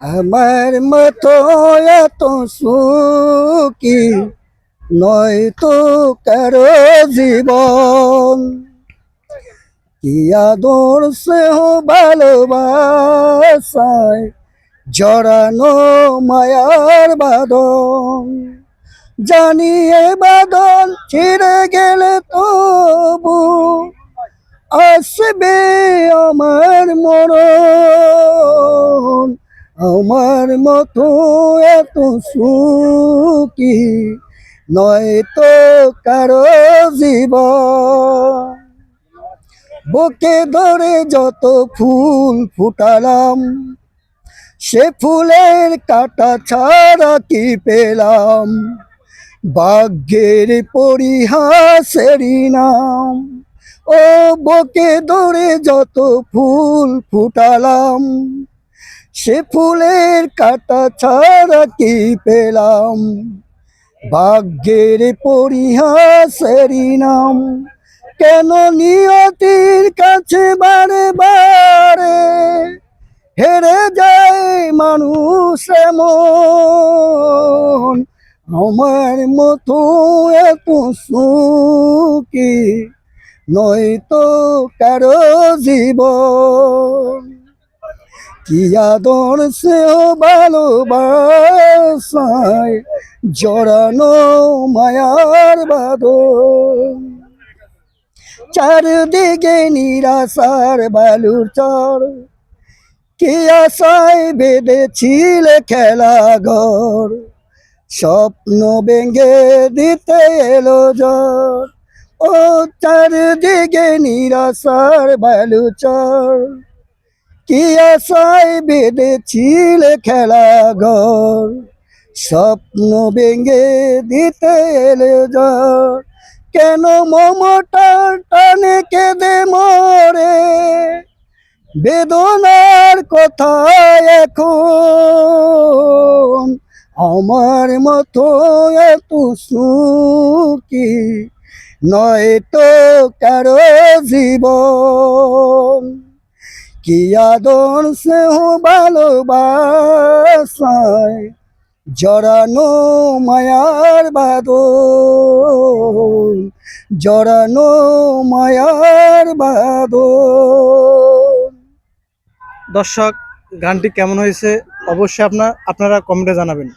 আমার মতো এত সুখী নয় তো কারো জীবন। কি আদর স্নেহ ভালোবাসায় জড়ানো মায়ার বাঁধন। জানি এ বাঁধন ছিঁড়ে গেলে তবু আসবে আমার মরণ। আমার মতো এত সুখী নয় তো কারো জীবন। বুকে ধরে যত ফুল ফুটালাম, সে ফুলের কাটা ছাড়া কি পেলাম? ভাগ্যের পরিহাসেরই নাম। ও বুকে ধরে যত ফুল ফুটালাম, সে ফুলের কাটা ছাড়া কি পেলাম? ভাগ্যের পরিহাসেরই নাম। কেন নিয়তির কাছে বারে বারে হেরে যায় মানুষ এমন? আমার মতো এত সুখী নয় তো কারো জীবন। কি আদর স্নেহ ভালোবাসায় জড়ানো মায়ার বাঁধন। চারদিকে নিরাশার বালুর চর, কি আশায় বেঁধেছিলে খেলা ঘর? স্বপ্ন ভেঙে দিতে এলো ঝড়। ও চারদিকে নিরাশার বালুর চর, কি আশায় বেঁধেছিলে খেলা ঘর? স্বপ্ন ভেঙে দিতে এলো ঝড়। কেন মমতার টানে কেঁদে মরে বেদনার কথা এখন? আমার মতো এত সুখী নয় তো কারো জীবন। কি আদর স্নেহ ভালোবাসায় জড়ানো মায়ার বাঁধন, জড়ানো মায়ার বাঁধন। দর্শক, গানটি কেমন হয়েছে অবশ্যই আপনারা কমেন্টে জানাবেন।